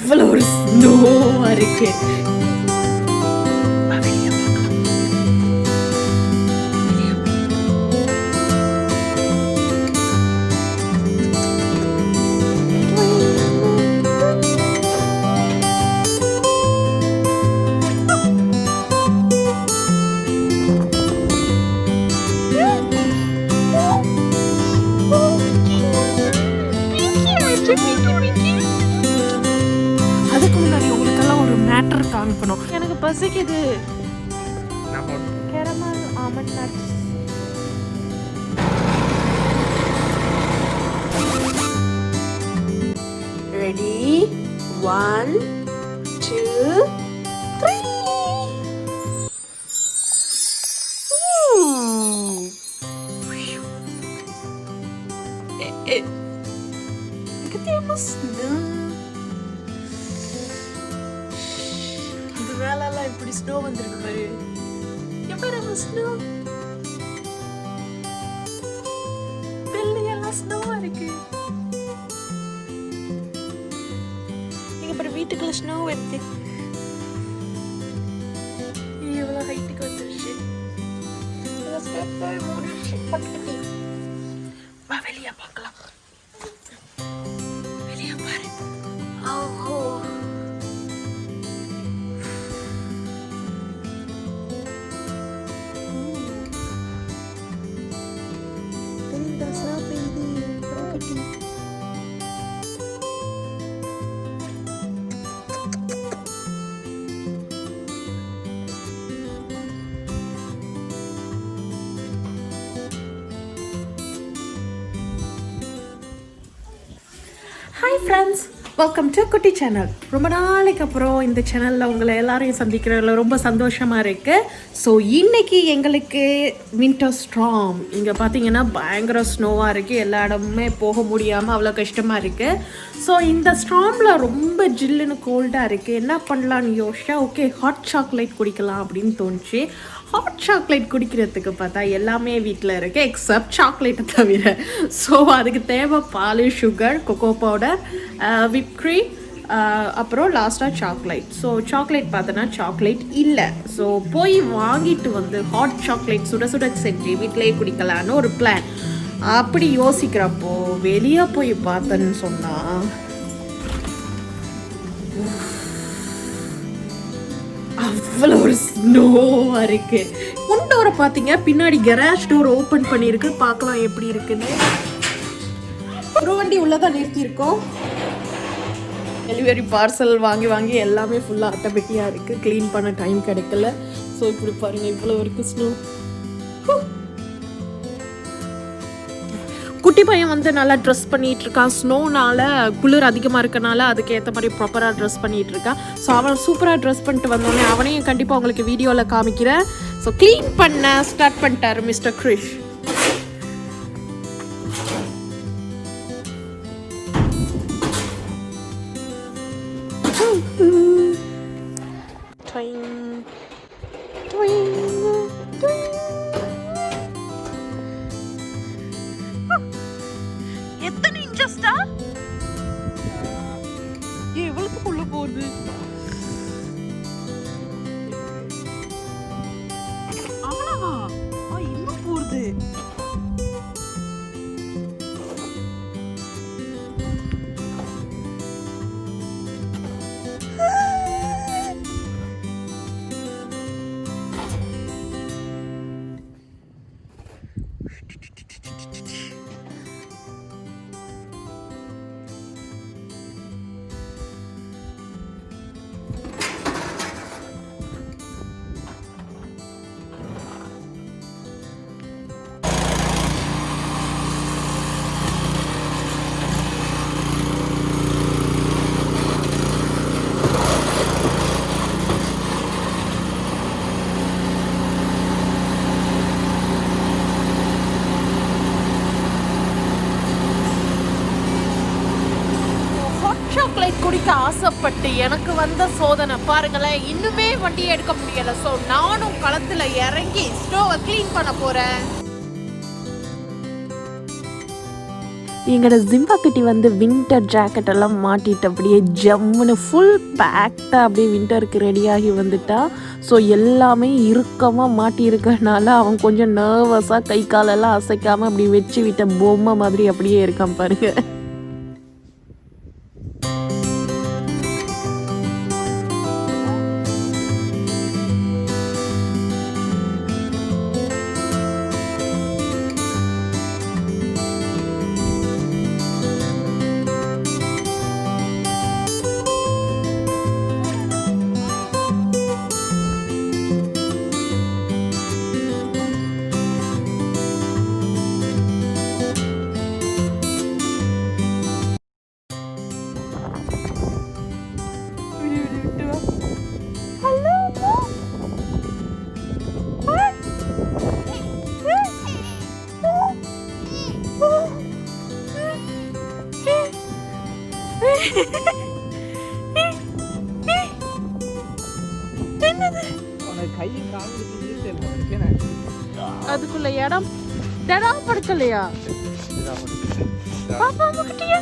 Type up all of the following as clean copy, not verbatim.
அவ்வளோ ஒரு ஸ்னோவா இருக்கு. அதுக்கு முன்னாடி உங்களுக்கெல்லாம் ஒரு மேட்டர் காமிக்கணும். எனக்கு பசிக்குது. Caramel almond nuts. ரெடி 1 2 3. இது மேலெல்லாம் இப்படி ஸ்னோ வந்திருக்கு பாரு. எப்ப ஸ்னோ வெள்ளையெல்லாம் ஸ்னோவா இருக்கு. நீங்க பாரு வீட்டுக்குள்ள ஸ்னோ வருது. எவ்வளவு ஹைட்டுக்கு வந்துருச்சு. வா வெளியே பார்க்கலாம். வெளியே பாரு. ஓஹோ hi friends, welcome to Kutti channel. ரொம்ப நாளைக்கு அப்புறம் இந்த சேனலில் உங்களை எல்லாரையும் சந்திக்கிறதுல ரொம்ப சந்தோஷமாக இருக்குது. ஸோ இன்றைக்கி எங்களுக்கு வின்டர் ஸ்டார்ம். இங்கே பார்த்தீங்கன்னா பயங்கர ஸ்னோவாக இருக்குது. எல்லா இடமுமே போக முடியாமல் அவ்வளோ கஷ்டமாக இருக்குது. ஸோ இந்த ஸ்டார்மில் ரொம்ப ஜில்லுன்னு கோல்டாக இருக்குது. என்ன பண்ணலான்னு யோசிச்சா ஓகே ஹாட் சாக்லேட் குடிக்கலாம் அப்படின்னு தோணுச்சு. ஹாட் சாக்லேட் குடிக்கிறதுக்கு பார்த்தா எல்லாமே வீட்டில் இருக்குது எக்ஸப்ட் சாக்லேட்டை தவிர. ஸோ அதுக்கு தேவை பால், sugar, cocoa powder, whip cream, அப்புறம் லாஸ்ட்டாக சாக்லேட். ஸோ சாக்லேட் பார்த்தோன்னா சாக்லேட் இல்லை. ஸோ போய் வாங்கிட்டு வந்து ஹாட் சாக்லேட் சுட சுட செஞ்சு வீட்டிலேயே குடிக்கலான்னு ஒரு பிளான். அப்படி யோசிக்கிறப்போ வெளியே போய் பார்த்தேன்னு சொன்னால் அவ்வளோ ஒரு ஸ்னோவாக இருக்குது. முன் டோரை பார்த்தீங்க, பின்னாடி கராஜ் டோர் ஓப்பன் பண்ணியிருக்கு. பார்க்கலாம் எப்படி இருக்குன்னு. ஒரு வண்டி உள்ளதான் நிறுத்தியிருக்கோம். டெலிவரி பார்சல் வாங்கி வாங்கி எல்லாமே ஃபுல்லாக அட்டைப்பெட்டியாக இருக்குது. க்ளீன் பண்ண டைம் கிடைக்கல. ஸோ இப்படி பாருங்கள் இவ்வளோ இருக்குது ஸ்னோ. குட்டி பையன் வந்து நல்லா ட்ரெஸ் பண்ணிகிட்டு இருக்கான். ஸ்னோனால குளிர் அதிகமாக இருக்கனால அதுக்கு ஏற்ற மாதிரி ப்ராப்பராக ட்ரெஸ் பண்ணிகிட்டு இருக்கான். ஸோ அவன் சூப்பராக ட்ரெஸ் பண்ணிட்டு வந்தோடனே அவனையும் கண்டிப்பாக உங்களுக்கு வீடியோவில் காமிக்கிறேன். ஸோ க்ளீன் பண்ண ஸ்டார்ட் பண்ணிட்டாரு மிஸ்டர் கிரிஷ். எத்தனை இன்ச்சஸ்டா? எவ்வளவுக்குள்ள போகுது? அவ்வளவா? இன்னும் போகுது. சாக்லேட் குடிக்க ஆசைப்பட்டு எனக்கு வந்த சோதனை பாருங்களேன். இன்னுமே வண்டியை எடுக்க முடியல. ஸோ நானும் களத்துல இறங்கி ஸ்டோவை க்ளீன் பண்ண போறேன். எங்களோட ஜிம்பா குட்டி வந்து வின்டர் ஜாக்கெட் எல்லாம் மாட்டிட்டு அப்படியே ஜம்முன்னு ஃபுல் பேக்டாக அப்படியே வின்டருக்கு ரெடியாகி வந்துட்டா. ஸோ எல்லாமே இறுக்கமாக மாட்டி இருக்கறனால அவன் கொஞ்சம் நர்வஸாக கை காலெல்லாம் அசைக்காமல் அப்படி வச்சு விட்ட பொம்மை மாதிரி அப்படியே இருக்கான் பாருங்க. அதுக்குள்ள இடம் படுக்கலையா பாப்பா? முக்கிட்டியா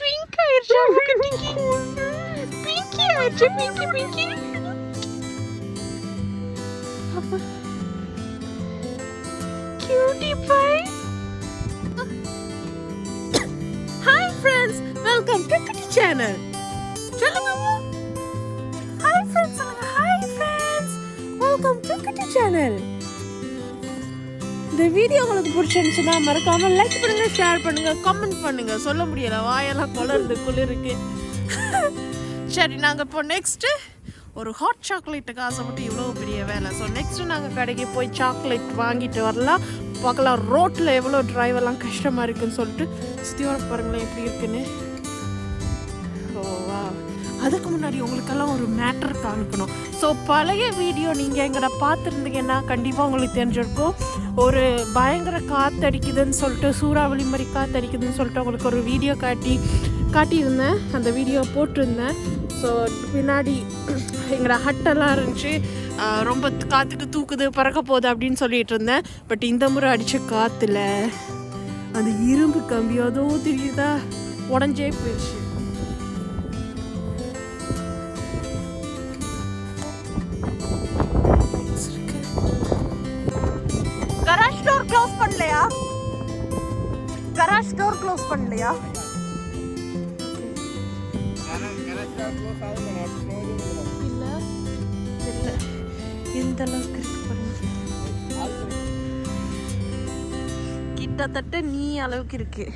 பிங்க் ஆயிடுச்சு. பிங்கி ஆயிடுச்சு. Pinky cutie pie. Hi friends, welcome to Kutti channel. சொல்லுங்க ஹாய் ஃப்ரெண்ட்ஸ், சொல்லுங்க hi friends, welcome to Kutti channel. இந்த வீடியோ உங்களுக்கு பிடிச்சிருந்துச்சுன்னா மறக்காம லைக் பண்ணுங்க, ஷேர் பண்ணுங்க, கமெண்ட் பண்ணுங்க. சொல்ல முடியல, வாயெல்லாம் குளருது, குளிருக்கு. சரி, நாங்கள் இப்போ நெக்ஸ்ட்டு ஒரு ஹாட் சாக்லேட்டுக்கு ஆசைப்பட்டு இவ்வளோ பெரிய வேலை. ஸோ நெக்ஸ்ட்டு நாங்கள் கடைக்கு போய் சாக்லேட் வாங்கிட்டு வரலாம். பார்க்கலாம் ரோட்டில் எவ்வளோ டிரைவெல்லாம் கஷ்டமாக இருக்குன்னு சொல்லிட்டு. சுற்றி வர பாருங்களேன் எப்படி இருக்குன்னு. ஓவா, அதுக்கு முன்னாடி உங்களுக்கெல்லாம் ஒரு மேட்டர் காமிக்கணும். ஸோ பழைய வீடியோ நீங்கள் எங்கட பார்த்துருந்தீங்கன்னா கண்டிப்பாக உங்களுக்கு தெரிஞ்சிருக்கும். ஒரு பயங்கர காற்றடிக்குதுன்னு சொல்லிட்டு, சூறாவளி மாதிரி காற்றடிக்குதுன்னு சொல்லிட்டு உங்களுக்கு ஒரு வீடியோ காட்டியிருந்தேன். அந்த வீடியோ போட்டிருந்தேன். ஸோ பின்னாடி எங்களோட ஹட்டெல்லாம் இருந்துச்சு, ரொம்ப காற்றுக்கு தூக்குது, பறக்க போகுது அப்படின்னு சொல்லிட்டு இருந்தேன். பட் இந்த முறை அடித்த காற்றுல அந்த இரும்பு கம்பி அதோ தெரியுதா உடஞ்சே போயிடுச்சு. கராஜ் டோர் க்ளோஸ் பண்ணலையா? கராஜ் டோர் க்ளோஸ் பண்ணலையா? இல்ல இல்ல, எந்த அளவுக்கு இருக்கு பாருங்க. கிட்டத்தட்ட நீ அளவுக்கு இருக்கு.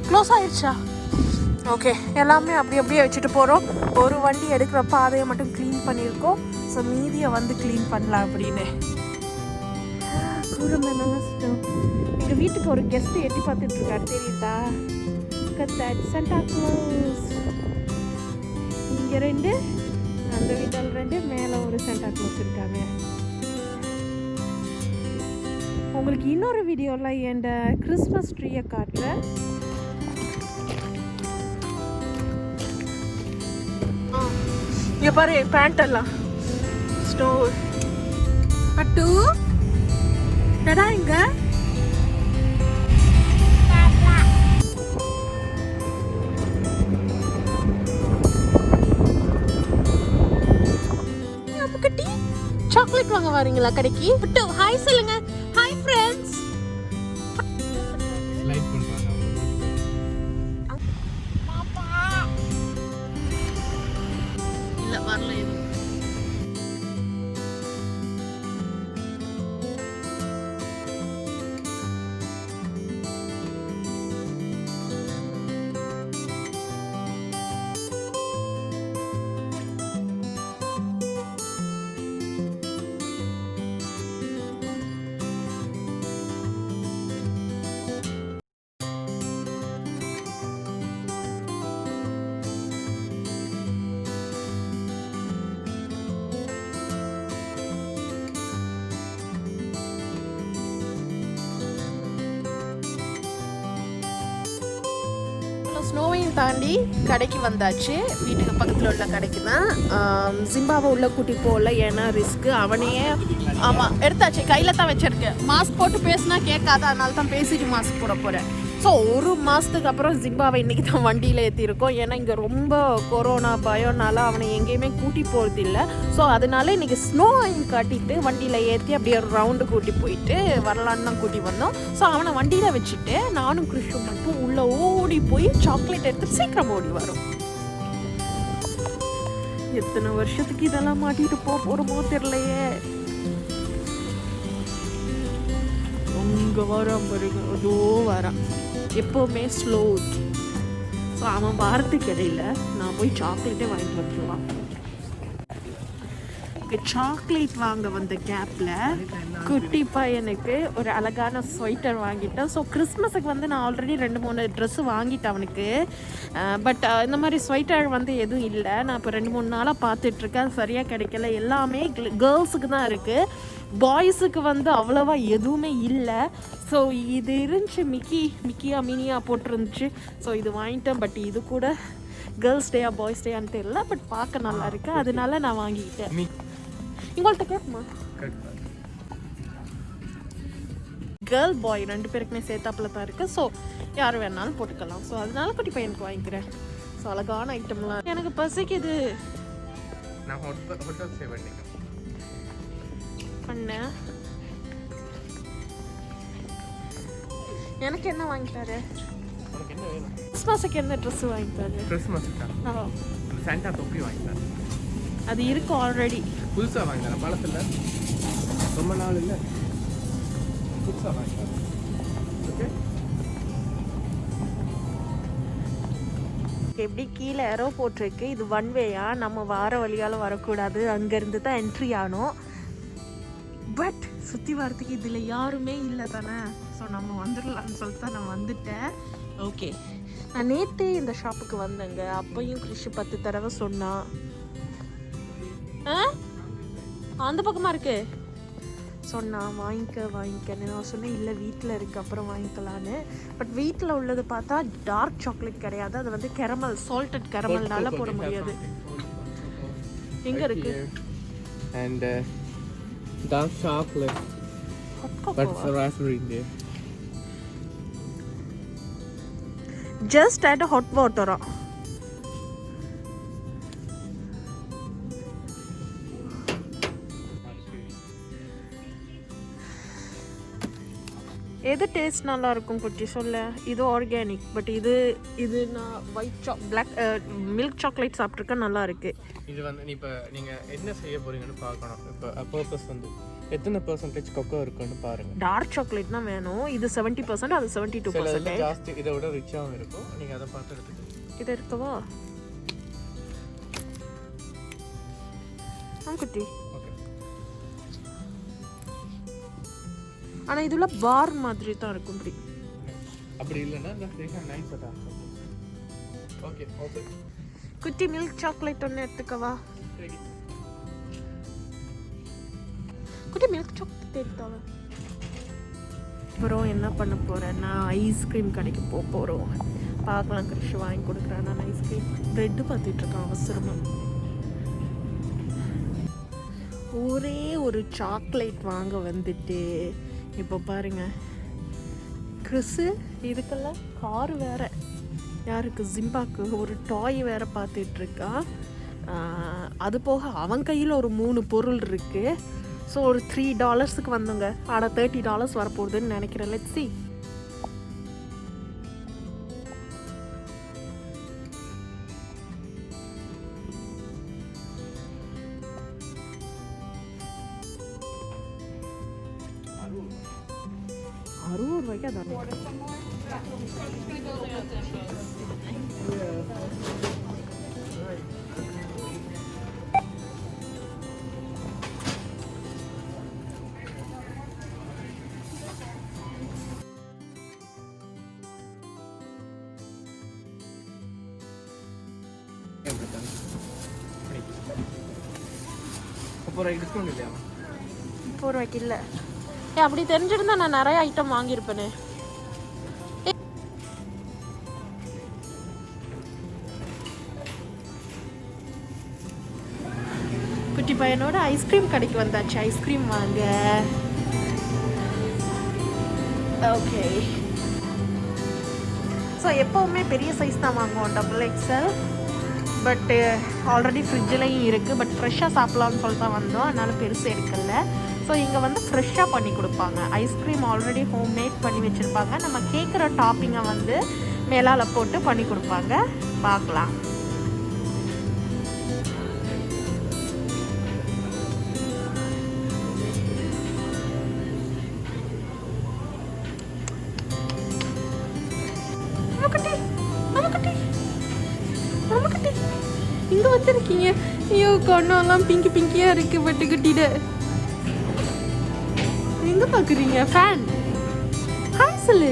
க்ளோஸ் ஆயிடுச்சா? ஓகே, எல்லாமே அப்படியே வச்சுட்டு போகிறோம். ஒரு வண்டி எடுக்கிற பாதையை மட்டும் க்ளீன் பண்ணியிருக்கோம். ஸோ மீதியை வந்து க்ளீன் பண்ணலாம் அப்படின்னு. எங்கள் வீட்டுக்கு ஒரு கெஸ்ட்டு எட்டி பார்த்துட்ருக்காரு, தெரியுதா? சென்டா க்ளோஸ். இங்கே 2, அந்த வீட்டில் 2, மேலே ஒரு சென்டா க்ளோஸ் இருக்காங்க. உங்களுக்கு இன்னொரு வீடியோவில் என் கிறிஸ்மஸ் ட்ரீயை காட்டுறேன். இங்கே பாரு, பேண்ட் எல்லாம் ஸ்டோர். பட்டு டடா இங்க சாக்லேட் வாங்க வரீங்களா கடைக்கு? பட்டு ஹாய் சொல்லுங்க. Hi friends. இல்ல வரல. நாங்கள் ஸ்னோவையும் தாண்டி கடைக்கு வந்தாச்சு. வீட்டுக்கு பக்கத்தில் உள்ள கடைக்கு தான். ஜிம்பாவை உள்ள கூட்டி போகல, ஏன்னா ரிஸ்க்கு. அவனையே ஆமாம் எடுத்தாச்சு, கையில் தான் வச்சுருக்கேன். மாஸ்க் போட்டு பேசினா கேட்காது, அதனால தான் பேசிட்டு மாஸ்க் போட போகிறேன். ஸோ 1 மாதத்துக்கு அப்புறம் ஜிம்பாவை இன்றைக்கி தான் வண்டியில் ஏற்றிருக்கோம். ஏன்னா இங்கே ரொம்ப கொரோனா பயம்னால அவனை எங்கேயுமே கூட்டி போகிறது இல்லை. ஸோ அதனால இன்றைக்கி ஸ்னோவையும் காட்டிட்டு வண்டியில் ஏற்றி அப்படியே ஒரு ரவுண்டு கூட்டி போயிட்டு வரலான்னு தான் கூட்டி வந்தோம். ஸோ அவனை வண்டியில் வச்சுட்டு நானும் கிறிஷும் மட்டும் உள்ளே ஓடி போய் சாக்லேட் எடுத்து சீக்கிரம் ஓடி வரும். எத்தனை வருஷத்துக்கு இதெல்லாம் மாட்டிட்டு போகிறோமோ தெரியலையே. அங்கே வரான் பாருங்க, அதோ வரான். எப்போவுமே ஸ்லோ. ஸோ அவன் வாரத்துக்கு இடையில நான் போய் சாக்லேட்டே வாங்கிட்டு வந்துடுவான். சாக்லேட் வாங்க வந்த கேப்பில் குட்டி பையனுக்கு ஒரு அழகான ஸ்வெட்டர் வாங்கிட்டேன். ஸோ கிறிஸ்மஸுக்கு வந்து நான் ஆல்ரெடி 2-3 ட்ரெஸ்ஸு வாங்கிட்டேன் அவனுக்கு. பட் இந்த மாதிரி ஸ்வெட்டர் வந்து எதுவும் இல்லை. நான் இப்போ 2-3 நாளாக பார்த்துட்ருக்கேன், சரியாக கிடைக்கல. எல்லாமே கேர்ள்ஸுக்கு தான் இருக்குது, பாய்ஸுக்கு வந்து அவ்வளோவா எதுவுமே இல்லை. ஸோ இது இருந்துச்சு, மினியா போட்டிருந்துச்சு. ஸோ இது வாங்கிட்டேன். பட் இது கூட கேர்ள்ஸ் டேயா பாய்ஸ் டேயான்னு தெரியல, பட் பார்க்க நல்லா இருக்கு, அதனால நான் வாங்கிக்கிட்டேன். உங்கள்கிட்ட கேட்குமா? கேர்ள் பாய் 2 பேருக்குமே சேர்த்தாப்புல தான் இருக்குது. ஸோ யார் வேணாலும் போட்டுக்கலாம். ஸோ அதனால குட்டி பையனுக்கு வாங்கிக்கிறேன். ஸோ அழகான ஐட்டம்லாம் எனக்கு பசிக்குது. பண்ணேன். எனக்கு என்ன வாங்கிட்டாரு? கிறிஸ்மஸுக்கு என்ன ட்ரெஸ் வாங்கிட்டாரு? கிறிஸ்மஸுக்கு சாண்டா தொப்பி வாங்கிட்டாரு. அது இருக்கு ஆல்ரெடி. புதுசாக வாங்கிட்டாரு, பழத்தில் ரொம்ப நாள் இல்லை, புதுசாக வாங்கிட்டாரு. ஓகே, எப்படி கீழே ஏரோ போட்டிருக்கு. இது 1 வேயா, நம்ம வார வழியால் வரக்கூடாது, அங்கேருந்து தான் என்ட்ரி ஆனோம். பட் சுற்றி வரத்துக்கு இதில் யாருமே இல்லை தானே. ஸோ நம்ம வந்துடலான்னு சொல்லிட்டு தான் நான் வந்துட்டேன். ஓகே, நான் நேற்றே இந்த ஷாப்புக்கு வந்தேங்க. அப்பையும் கிறிஷு 10 தடவை சொன்னான். அந்த பக்கமாக இருக்கு சொன்னான், வாங்கிக்கன்னு. நான் சொன்னேன் இல்லை வீட்டில் இருக்குது, அப்புறம் வாங்கிக்கலான்னு. பட் வீட்டில் உள்ளது பார்த்தா டார்க் சாக்லேட் கிடையாது, அது வந்து கேரமல், சால்டட் கேரமல்னால போட முடியாது. எங்கே இருக்கு? And dark chocolate, but it's a raspberry in there. Just add hot water. எது டேஸ்ட் நல்லா இருக்கும் குட்டி சொல்ல? இது ஆர்கானிக், பட் இது நான் பிளாக் மில்க் சாக்லேட் சாப்பிட்ருக்கேன், நல்லா இருக்கு. இது வந்து இப்போ நீங்கள் என்ன செய்ய போறீங்கன்னு பார்க்கணும். இப்போ பர்பஸ் வந்து எத்தனை % கொக்கோ இருக்குன்னு பாருங்க. டார்க் சாக்லேட்னா வேணும். இது 70%, அது 72%. ஜாஸ்தி, இதை விட ரிச்சாகவும் இருக்கும். நீங்கள் அதை பார்த்து எடுத்துக்கணும். இது இருக்கவா குட்டி? ஆனால் இதுல பார் மாதிரி தான் இருக்கும். இப்படி அப்படி இல்லைன்னா நைஸ். Okay, okay. குட்டி மில்க் சாக்லேட் ஒன்று எடுத்துக்கவா? குட்டி மில்க் சாக்லேட் எடுத்தாவ. அப்புறம் என்ன பண்ண போகிறேன்னா ஐஸ்கிரீம் கடைக்கு போகிறோம். பார்க்கலாம், கிறிஷ் வாங்கி கொடுக்குறேன். நான் ஐஸ்கிரீம் ப்ரெட்டு பார்த்துட்ருக்கேன் அவசரமாக. ஒரே ஒரு சாக்லேட் வாங்க வந்துட்டு இப்போ பாருங்க, கிறிஸு இதுக்கெல்லாம் கார் வேற, யாருக்கு? ஜிம்பாக்கு ஒரு டாய் வேற பார்த்துட்ருக்கா. அது போக அவன் கையில் ஒரு 3 பொருள் இருக்குது. ஸோ ஒரு $3 வந்தோங்க. ஆனால் $30 வரப்போகுதுன்னு நினைக்கிறேன். Let's see. ₹60 அதான். டிஸ்கவுண்ட் இல்லையா? ₹4 இல்லை. அப்படி தெரிஞ்சிருந்தா நான் நிறைய ஐட்டம் வாங்கியிருப்பேனே. குட்டி பையனோட ஐஸ்கிரீம் கடைக்கு வந்தாச்சு ஐஸ்கிரீம் வாங்க. ஓகே, ஸோ எப்போவுமே பெரிய சைஸ் தான் வாங்குவோம், XXL. பட்டு ஆல்ரெடி ஃப்ரிட்ஜிலையும் இருக்குது. பட் ஃப்ரெஷ்ஷாக சாப்பிட்லான்னு சொல்லிட்டு தான் வந்தோம், அதனால் பெருசு எடுக்கல. ஸோ இங்கே வந்து ஃப்ரெஷ்ஷாக பண்ணி கொடுப்பாங்க. ஐஸ்கிரீம் ஆல்ரெடி ஹோம் மேட் பண்ணி வச்சுருப்பாங்க. நம்ம கேட்குற டாப்பிங்கை வந்து மேலால் போட்டு பண்ணி கொடுப்பாங்க. பார்க்கலாம். இங்கே வச்சிருக்கீங்க. ஐயோ, கண்ணெல்லாம் பிங்கி பிங்கியாக இருக்குது வெட்டுக்கட்டிட. எங்கே பார்க்குறீங்க? ஃபேன். ஹாய் சொல்லு,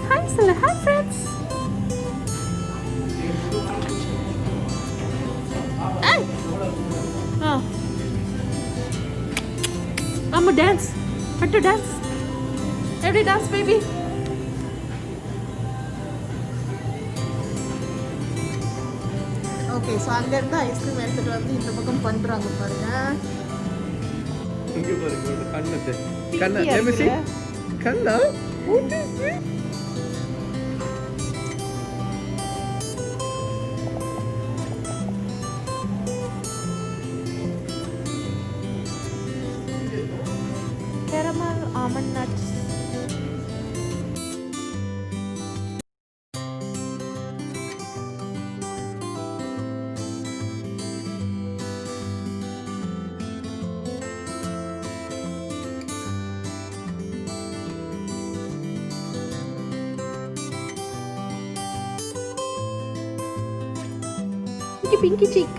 ஹாய் சொல்லு. Hi friends. ஆமாம், டான்ஸ். பட்டு டான்ஸ். எப்படி டான்ஸ் பேபி? ஓகே, ஸோ அங்கேருந்து ஐஸ்கிரீம் எடுத்துகிட்டு வந்து இந்த பக்கம் பண்ணுறாங்க பாருங்க. இங்கே பாருங்க, கண்ணா caramel almond nuts. Pinky cheek,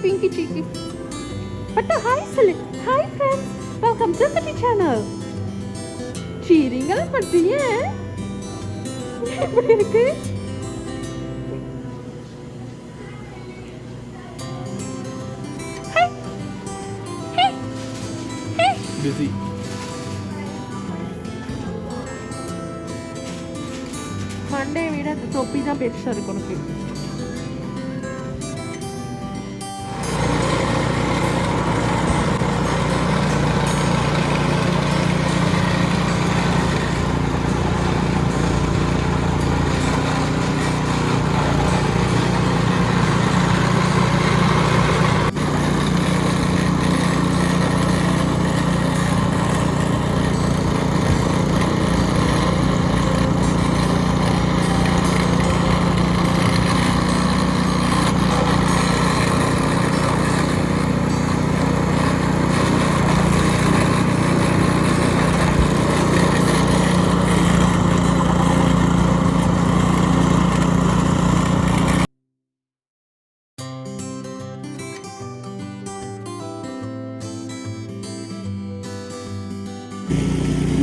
pinky cheek. But hi சொல்லு. Hi friends, welcome to the channel. சீரிங்களா பட்டிய எப்படி இருக்கு? Hey, hey, hey. Busy. Monday விட தொப்பி தான் பெருசா இருக்கு உனக்கு.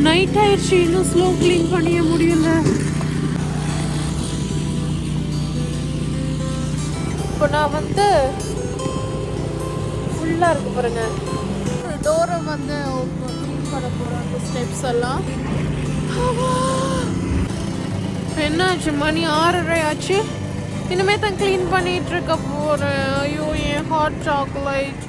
நைட் ஆயிடுச்சு, இன்னும் ஸ்லோ க்ளீன் பண்ணிய முடியல. இப்போ நான் வந்து ஃபுல்லாக இருக்கு பாருங்க, டோரை வந்து க்ளீன் பண்ண போகிறேன். அந்த ஸ்டெப்ஸ் எல்லாம் என்னாச்சு, மணி 6:30 ஆச்சு. இனிமே தான் க்ளீன் பண்ணிட்டு இருக்க போகிறேன். ஐயோ, என் ஹாட் சாக்லேட்.